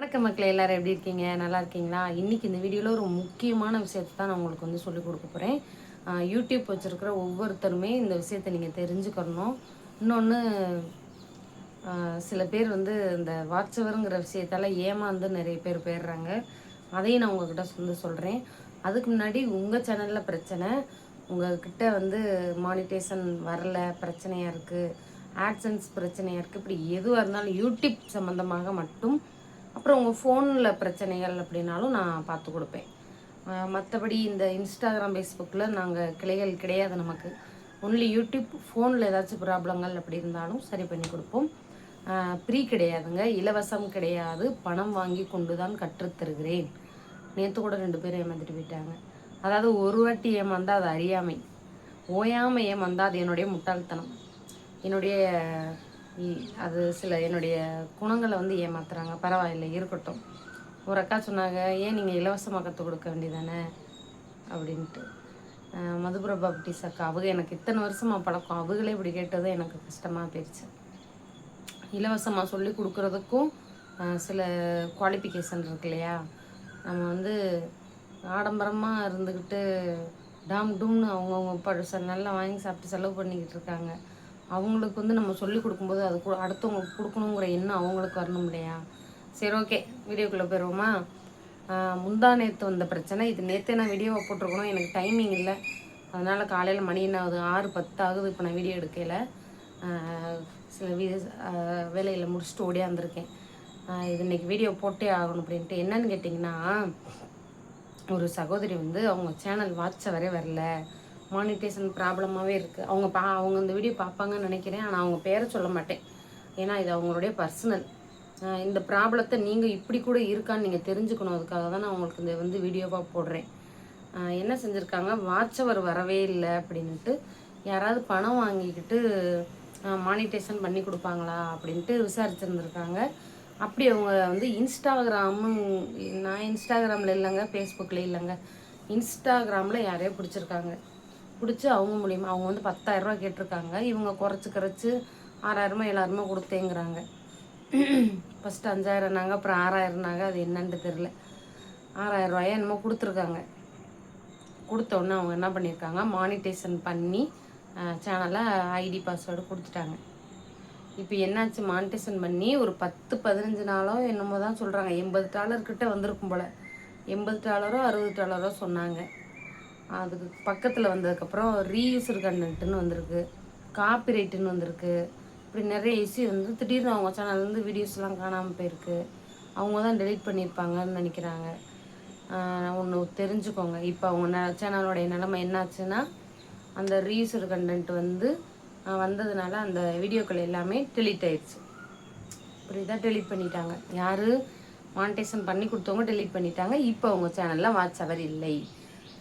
வணக்கம் மக்களே, எல்லாரும் எப்படி இருக்கீங்க? நல்லா இருக்கீங்களா? இன்னைக்கு இந்த வீடியோவில் ஒரு முக்கியமான விஷயத்தை தான் நான் உங்களுக்கு வந்து சொல்லிக் கொடுக்க போகிறேன். யூடியூப் வச்சுருக்கிற ஒவ்வொருத்தருமே இந்த விஷயத்தை நீங்கள் தெரிஞ்சுக்கணும். இன்னொன்று, சில பேர் வந்து இந்த வாட்சவருங்கிற விஷயத்தால் ஏமாந்து நிறைய பேர் போயிடுறாங்க. அதையும் நான் உங்ககிட்ட வந்து சொல்கிறேன். அதுக்கு முன்னாடி உங்கள் சேனலில் பிரச்சனை, உங்கள்கிட்ட வந்து மானிட்டேஷன் வரல, பிரச்சனையாக இருக்குது, ஆட்சன்ஸ் பிரச்சனையாக இருக்குது, இப்படி எதுவாக இருந்தாலும் யூடியூப் சம்மந்தமாக மட்டும், அப்புறம் உங்கள் ஃபோனில் பிரச்சனைகள் அப்படின்னாலும் நான் பார்த்து கொடுப்பேன். மற்றபடி இந்த இன்ஸ்டாகிராம், ஃபேஸ்புக்கில் நாங்கள் கிளைகள் கிடையாது நமக்கு. ஒன்லி யூடியூப், ஃபோனில் ஏதாச்சும் ப்ராப்ளங்கள் அப்படி இருந்தாலும் சரி பண்ணி கொடுப்போம். ஃப்ரீ கிடையாதுங்க, இலவசம் கிடையாது. பணம் வாங்கி கொண்டு தான் கற்றுத்தருகிறேன். நேற்று கூட 2 பேரும் ஏமாந்துட்டு போயிட்டாங்க. அதாவது ஒரு வாட்டி ஏமாந்தால் அது அறியாமை, ஓயாமல் ஏமாந்தால் அது என்னுடைய முட்டாள்தனம். என்னுடைய அது சில என்னுடைய குணங்களை வந்து ஏமாத்துறாங்க. பரவாயில்லை, இருக்கட்டும். ஒரு அக்கா சொன்னாங்க, ஏன் நீங்கள் இலவசமாக கற்றுக் கொடுக்க வேண்டியதானே அப்படின்ட்டு. மதுபிரபா குட்டீஸ் அக்கா, அவங்க எனக்கு இத்தனை வருஷமாக பழக்கம், அவங்களே இப்படி கேட்டது எனக்கு கஷ்டமாக போயிடுச்சு. இலவசமாக சொல்லி கொடுக்குறதுக்கும் சில குவாலிஃபிகேஷன் இருக்கு இல்லையா? நம்ம வந்து ஆடம்பரமாக இருந்துக்கிட்டு டாம் டூம்னு அவங்கவுங்க நல்லா வாங்கி சாப்பிட்டு செலவு பண்ணிக்கிட்டு இருக்காங்க. அவங்களுக்கு வந்து நம்ம சொல்லி கொடுக்கும்போது அது அடுத்தவங்களுக்கு கொடுக்கணுங்கிற எண்ணம் அவங்களுக்கு வரணும் இல்லையா? சரி, ஓகே, வீடியோக்குள்ளே போயிடுவோமா? முந்தா நேற்று வந்த பிரச்சனை இது. நேற்றே நான் வீடியோவை போட்டிருக்கணும், எனக்கு டைமிங் இல்லை. அதனால் காலையில் மணி என்ன ஆகுது, 6:10 ஆகுது. இப்போ நான் வீடியோ எடுக்கல, சில வேலையில் முடிச்சுட்டு ஓடியாந்துருக்கேன். இது இன்றைக்கி வீடியோ போட்டே ஆகணும் அப்படின்ட்டு. என்னன்னு கேட்டிங்கன்னா, ஒரு சகோதரி வந்து அவங்க சேனல் வாட்ச வரே வரல, மானிட்டேஷன் ப்ராப்ளமாகவே இருக்குது. அவங்க இந்த வீடியோ பார்ப்பாங்கன்னு நினைக்கிறேன். ஆனால் அவங்க பேரை சொல்ல மாட்டேன், ஏன்னா இது அவங்களுடைய பர்சனல். இந்த ப்ராப்ளத்தை நீங்கள் இப்படி கூட இருக்கான்னு நீங்கள் தெரிஞ்சுக்கணும். அதுக்காக தான் நான் உங்களுக்கு இந்த வந்து வீடியோவாக போடுறேன். என்ன செஞ்சுருக்காங்க, வாட்சவர் வரவே இல்லை அப்படின்ட்டு யாராவது பணம் வாங்கிக்கிட்டு மானிட்டேஷன் பண்ணி கொடுப்பாங்களா அப்படின்ட்டு விசாரிச்சுருந்துருக்காங்க. அப்படி அவங்க வந்து நான் இன்ஸ்டாகிராமில் இல்லைங்க, ஃபேஸ்புக்கில் இல்லைங்க, இன்ஸ்டாகிராமில் யாரையோ பிடிச்சிருக்காங்க. பிடிச்சி அவங்க மூலிமா அவங்க வந்து 10,000 கேட்டிருக்காங்க. இவங்க குறைச்சி 6,000 7,000 கொடுத்தேங்கிறாங்க. ஃபஸ்ட்டு 5,000நாங்க, அப்புறம் 6,000நாங்க. அது என்னன்னு தெரில. 6,000 என்னமோ கொடுத்துருக்காங்க. கொடுத்தோன்னே அவங்க என்ன பண்ணியிருக்காங்க, மானிட்டேஷன் பண்ணி சேனலை ஐடி பாஸ்வேர்டு கொடுத்துட்டாங்க. இப்போ என்னாச்சு, மானிட்டேஷன் பண்ணி ஒரு 10-15 நாளோ என்னமோ தான் சொல்கிறாங்க. $80 கிட்ட வந்திருக்கும் போல். $80 $60 சொன்னாங்க. அதுக்கு பக்கத்தில் வந்ததுக்கப்புறம் ரீயூசர் கண்டென்ட்டுன்னு வந்திருக்கு, காப்பிரைட்டுன்னு வந்திருக்கு. இப்படி நிறைய இஷ்யூ வந்து திடீர்னு அவங்க சேனல்லேருந்து வீடியோஸ்லாம் காணாமல் போயிருக்கு. அவங்க தான் டெலீட் பண்ணியிருப்பாங்கன்னு நினைக்கிறாங்க. ஒன்று தெரிஞ்சுக்கோங்க, இப்போ அவங்க சேனலோடைய நிலைமை என்னாச்சுன்னா, அந்த ரீயூசர் கண்டென்ட் வந்து வந்ததுனால அந்த வீடியோக்கள் எல்லாமே டெலீட் ஆயிடுச்சு. இப்படிதான் டெலீட் பண்ணிட்டாங்க. யார் மானிட்டேஷன் பண்ணி கொடுத்தவங்க டெலீட் பண்ணிட்டாங்க. இப்போ அவங்க சேனலில் வாட்ச் அவர் இல்லை.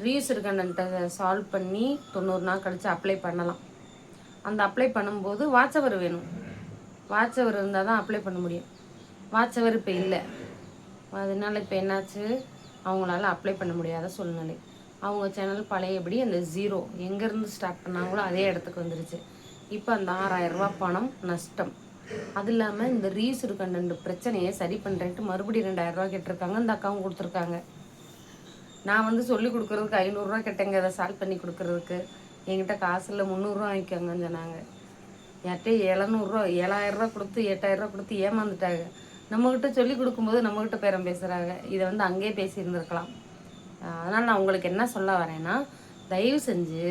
ரீயூசர் கண்டென்ட்டை சால்வ் பண்ணி 90 நாள் கழித்து அப்ளை பண்ணலாம். அந்த அப்ளை பண்ணும்போது வாட்ச் அவர் வேணும். வாட்ச் அவர் இருந்தால் தான் அப்ளை பண்ண முடியும். வாட்ச் அவர் இப்போ இல்லை. அதனால இப்போ என்னாச்சு, அவங்களால அப்ளை பண்ண முடியாத சூழ்நிலை. அவங்க சேனல் பழையபடி அந்த 0 எங்கேருந்து ஸ்டார்ட் பண்ணாங்களோ அதே இடத்துக்கு வந்துருச்சு. இப்போ அந்த 6,000 பணம் நஷ்டம். அது இல்லாமல் இந்த ரீயூசர் கண்டென்ட் பிரச்சனையை சரி பண்ணுறேன்ட்டு மறுபடியும் 2,000 கேட்டிருக்காங்க. இந்த அக்காவும் கொடுத்துருக்காங்க. நான் வந்து சொல்லி கொடுக்குறதுக்கு 500 கேட்டேங்க, அதை சால்வ் பண்ணி கொடுக்குறதுக்கு. என்கிட்ட காசு இல்லை, 300 வாங்கிக்கோங்கன்னு சொன்னாங்க. யார்கிட்ட 7,000 கொடுத்து 8,000 கொடுத்து ஏமாந்துட்டாங்க. நம்மக்கிட்ட சொல்லி கொடுக்கும்போது நம்மக்கிட்ட பேரம் பேசுகிறாங்க. இதை வந்து அங்கேயே பேசியிருந்துருக்கலாம். அதனால் நான் உங்களுக்கு என்ன சொல்ல வரேன்னா, தயவு செஞ்சு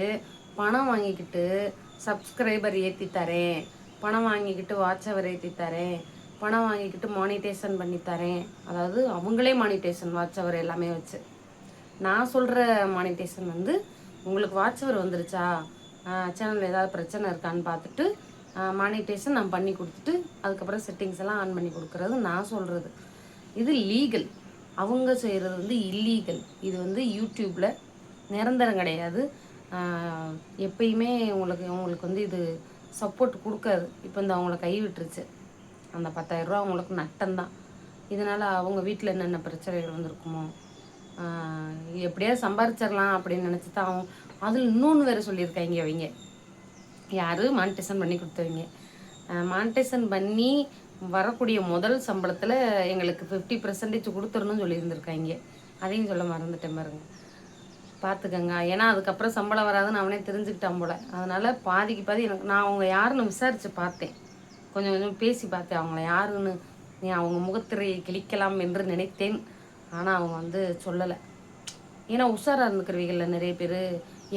பணம் வாங்கிக்கிட்டு சப்ஸ்கிரைபர் ஏற்றி தரேன், பணம் வாங்கிக்கிட்டு வாட்சவர் ஏற்றி தரேன், பணம் வாங்கிக்கிட்டு மானிட்டேஷன் பண்ணி தரேன், அதாவது அவங்களே மானிட்டேஷன் வாட்சவர் எல்லாமே வச்சு, நான் சொல்கிற மானிட்டேஷன் வந்து உங்களுக்கு வாட்சவர் வந்துருச்சா, சேனலில் ஏதாவது பிரச்சனை இருக்கான்னு பார்த்துட்டு மானிட்டேஷன் நான் பண்ணி கொடுத்துட்டு அதுக்கப்புறம் செட்டிங்ஸ் எல்லாம் ஆன் பண்ணி கொடுக்குறது நான் சொல்கிறது. இது லீகல். அவங்க செய்கிறது வந்து இல்லீகல். இது வந்து யூடியூப்பில் நிரந்தரம் கிடையாது. எப்பயுமே உங்களுக்கு வந்து இது சப்போர்ட் கொடுக்காது. இப்போ இந்த அவங்கள கைவிட்டுருச்சு. அந்த 10,000 அவங்களுக்கு நட்டம்தான். இதனால் அவங்க வீட்டில் என்னென்ன பிரச்சனைகள் வந்திருக்குமோ, எப்படியாவது சம்பாரிச்சிடலாம் அப்படின்னு நினச்சி தான் அவங்க அதில் இன்னொன்று வேறு சொல்லியிருக்காங்க. அவங்க யார் மானிட்டேஷன் பண்ணி கொடுத்தவங்க மானிட்டேஷன் பண்ணி வரக்கூடிய முதல் சம்பளத்தில் எங்களுக்கு 50% கொடுத்துடணும்னு சொல்லியிருந்திருக்காங்க. அதையும் சொல்ல மறந்துட்டேன் பாருங்க. பார்த்துக்கங்க. ஏன்னா அதுக்கப்புறம் சம்பளம் வராதுன்னு அவனே தெரிஞ்சுக்கிட்டான் போல். அதனால் பாதிக்கு பாதி எனக்கு நான் அவங்க யாருன்னு விசாரித்து பார்த்தேன். கொஞ்சம் கொஞ்சம் பேசி பார்த்தேன் அவங்கள யாருன்னு. நீ அவங்க முகத்திரையை கிழிக்கலாம் என்று நினைத்தேன். ஆனால் அவங்க வந்து சொல்லலை. ஏன்னா உஷாராக இருந்துக்கிறவீங்கள்ல நிறைய பேர்.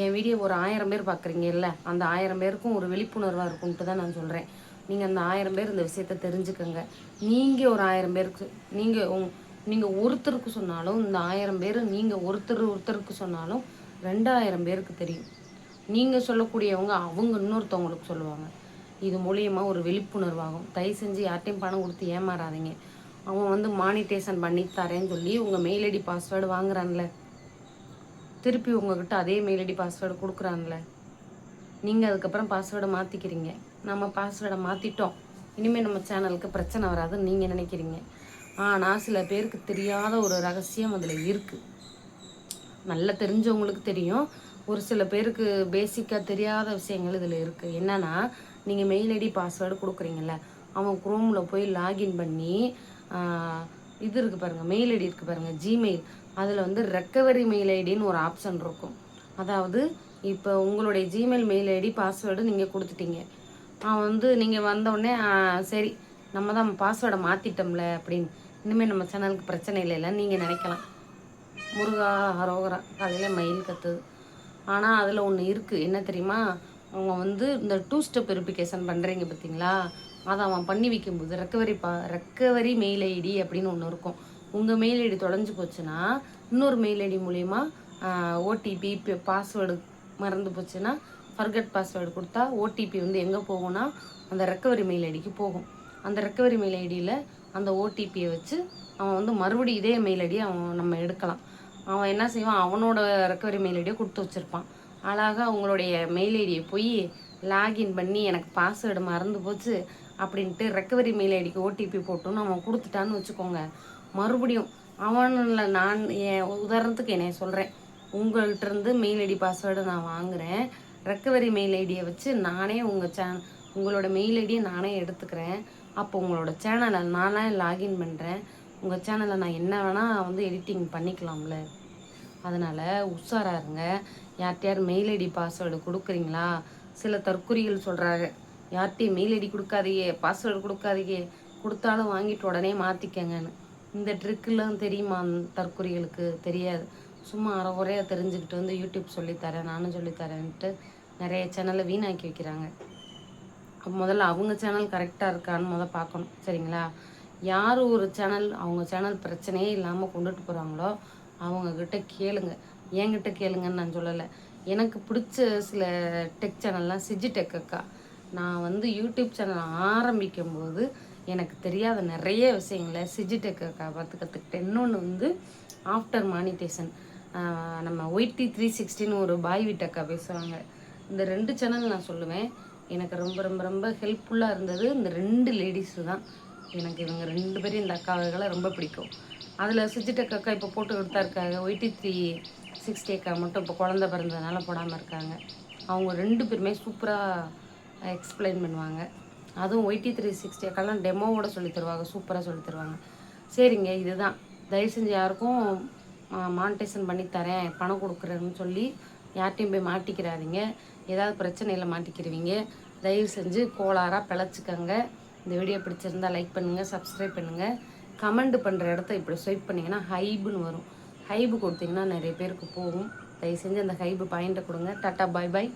என் வீடியோ ஒரு 1000 பேர் பார்க்குறீங்கல்ல, அந்த 1000 பேருக்கும் ஒரு விழிப்புணர்வாக இருக்கும்ட்டு தான் நான் சொல்கிறேன். நீங்கள் அந்த 1000 பேர் இந்த விஷயத்த தெரிஞ்சுக்கோங்க. நீங்கள் ஒரு 1000 பேருக்கு நீங்கள் ஒருத்தருக்கு சொன்னாலும் இந்த 1000 பேர் நீங்கள் ஒருத்தருக்கு சொன்னாலும் 2000 பேருக்கு தெரியும். நீங்கள் சொல்லக்கூடியவங்க அவங்க இன்னொருத்தவங்களுக்கு சொல்லுவாங்க. இது மூலியமாக ஒரு விழிப்புணர்வாகும். தயவு செஞ்சு யார்ட்டையும் பணம் கொடுத்து ஏமாறாதீங்க. அவன் வந்து மானிட்டேஷன் பண்ணி தரேன்னு சொல்லி உங்கள் மெயில் ஐடி பாஸ்வேர்டு வாங்குறான்ல, திருப்பி உங்ககிட்ட அதே மெயில் ஐடி பாஸ்வேர்டு கொடுக்குறான்ல, நீங்கள் அதுக்கப்புறம் பாஸ்வேர்டை மாற்றிக்கிறீங்க. நம்ம பாஸ்வேர்டை மாற்றிட்டோம், இனிமேல் நம்ம சேனலுக்கு பிரச்சனை வராதுன்னு நீங்கள் நினைக்கிறீங்க. ஆனால் சில பேருக்கு தெரியாத ஒரு ரகசியம் அதில் இருக்குது. நல்லா தெரிஞ்சவங்களுக்கு தெரியும். ஒரு சில பேருக்கு பேசிக்காக தெரியாத விஷயங்கள் இதில் இருக்குது. என்னென்னா, நீங்கள் மெயில் ஐடி பாஸ்வேர்டு கொடுக்குறீங்கள, அவன் குரோமில் போய் லாகின் பண்ணி இது இருக்குது பாருங்கள், மெயில் ஐடி இருக்குது பாருங்கள், ஜிமெயில். அதில் வந்து ரெக்கவரி மெயில் ஐடின்னு ஒரு ஆப்ஷன் இருக்கும். அதாவது இப்போ உங்களுடைய ஜிமெயில் மெயில் ஐடி பாஸ்வேர்டு நீங்கள் கொடுத்துட்டீங்க. அவன் வந்து நீங்கள் வந்தோடனே சரி நம்ம தான் பாஸ்வேர்டை மாற்றிட்டோம்ல அப்படின்னு, இனிமேல் நம்ம சேனலுக்கு பிரச்சனை இல்லைன்னு நீங்கள் நினைக்கலாம். முருகா அரோகரா காலையில் மயில் கத்துது. ஆனால் அதில் ஒன்று இருக்குது, என்ன தெரியுமா? அவங்க வந்து இந்த 2 ஸ்டெப் வெரிஃபிகேஷன் பண்ணுறீங்க பார்த்தீங்களா, அதை அவன் பண்ணி வைக்கும்போது ரெக்கவரி மெயில் ஐடி அப்படின்னு ஒன்று இருக்கும். உங்கள் மெயில் ஐடி தொலைஞ்சு போச்சுன்னா இன்னொரு மெயில் ஐடி மூலிமா ஓடிபி பாஸ்வேர்டு மறந்து போச்சுன்னா ஃபர்கட் பாஸ்வேர்டு கொடுத்தா ஓடிபி வந்து எங்கே போகும்னா அந்த ரெக்கவரி மெயில் ஐடிக்கு போகும். அந்த ரெக்கவரி மெயில் ஐடியில் அந்த ஓடிபியை வச்சு அவன் வந்து மறுபடியும் இதே மெயில் ஐடியை அவன் நம்ம எடுக்கலாம். அவன் என்ன செய்வான், அவனோட ரெக்கவரி மெயில் ஐடியை கொடுத்து வச்சுருப்பான். அழகாக அவங்களுடைய மெயில் ஐடியை போய் லாகின் பண்ணி எனக்கு பாஸ்வேர்டு மறந்து போச்சு அப்படின்ட்டு ரெக்கவரி மெயில் ஐடிக்கு ஓடிபி போட்டுன்னு அவன் கொடுத்துட்டான்னு வச்சுக்கோங்க. மறுபடியும் அவனில் நான் என் உதாரணத்துக்கு என்னைய சொல்கிறேன், உங்கள்கிட்டருந்து மெயில் ஐடி பாஸ்வேர்டு நான் வாங்குகிறேன், ரெக்கவரி மெயில் ஐடியை வச்சு நானே உங்களோட மெயில் ஐடியை நானே எடுத்துக்கிறேன். அப்போ உங்களோட சேனலை நானே லாகின் பண்ணுறேன். உங்கள் சேனலை நான் என்ன வேணால் வந்து எடிட்டிங் பண்ணிக்கலாம்ல. அதனால் உஷாராக இருங்க. யார் மெயில் ஐடி பாஸ்வேர்டு கொடுக்குறீங்களா? சில தற்குறிகள் சொல்கிறாங்க, யார்கிட்டையும் மெயில் ஐடி கொடுக்காதீங்க, பாஸ்வேர்டு கொடுக்காதீங்க, கொடுத்தாலும் வாங்கிட்டு உடனே மாற்றிக்கங்கன்னு. இந்த ட்ரிக்கெலாம் தெரியுமா தற்குறிகளுக்கு? தெரியாது. சும்மா அரைகுறையாக தெரிஞ்சுக்கிட்டு வந்து யூடியூப் சொல்லித்தரேன், நானும் சொல்லித்தரேன்ட்டு நிறைய சேனலை வீணாக்கி வைக்கிறாங்க. முதல்ல அவங்க சேனல் கரெக்டாக இருக்கான்னு பார்க்கணும், சரிங்களா? யார் ஒரு சேனல் அவங்க சேனல் பிரச்சனையே இல்லாமல் கொண்டுட்டு போகிறாங்களோ அவங்கக்கிட்ட கேளுங்க. என்கிட்ட கேளுங்கன்னு நான் சொல்லலை. எனக்கு பிடிச்ச சில டெக் சேனல்லாம் சிஜிடெக் அக்கா. நான் வந்து யூடியூப் சேனல் ஆரம்பிக்கும் போது எனக்கு தெரியாத நிறைய விஷயங்களை சிஜிடெக் அக்கா பார்த்து கற்றுக்கிட்டேன். இன்னொன்று வந்து ஆஃப்டர் மானிட்டேஷன் நம்ம ஒய்டி 360ன்னு ஒரு பாய் வீட்டு அக்கா பேசுவாங்க. இந்த 2 சேனல் நான் சொல்லுவேன். எனக்கு ரொம்ப ரொம்ப ரொம்ப ஹெல்ப்ஃபுல்லாக இருந்தது இந்த 2 லேடிஸு தான். எனக்கு இவங்க 2 பேரும், இந்த அக்காவுகளை ரொம்ப பிடிக்கும். அதில் சிஜிடெக் அக்கா இப்போ போட்டு கொடுத்தா இருக்காங்க. ஒய்டி 360 அக்கா மட்டும் இப்போ குழந்த பிறந்ததுனால போடாமல் இருக்காங்க. அவங்க 2 பேருமே சூப்பராக எக்ஸ்பிளைன் பண்ணுவாங்க. அதுவும் ஒய்டி 360 அக்காலாம் டெமோவோட சொல்லி தருவாங்க, சூப்பராக சொல்லி தருவாங்க. சரிங்க, இதுதான். தயவு செஞ்சு யாருக்கும் மானிட்டேஷன் பண்ணி தரேன், பணம் கொடுக்குறேன்னு சொல்லி யார்ட்டையும் போய் மாட்டிக்கிறாதீங்க. ஏதாவது பிரச்சனையில் மாட்டிக்கிறவீங்க. தயவு செஞ்சு கோளாராக பிழைச்சிக்கங்க. இந்த வீடியோ பிடிச்சிருந்தா லைக் பண்ணுங்கள், சப்ஸ்கிரைப் பண்ணுங்கள். கமெண்ட் பண்ணுற இடத்த இப்படி ஸ்வைப் பண்ணிங்கன்னா ஹைபுன்னு வரும். ஹைபு கொடுத்தீங்கன்னா நிறைய பேருக்கு போகும். தயவு செஞ்சு அந்த ஹைபு பாயிண்ட்டை கொடுங்க. டாட்டா, பாய் பாய்.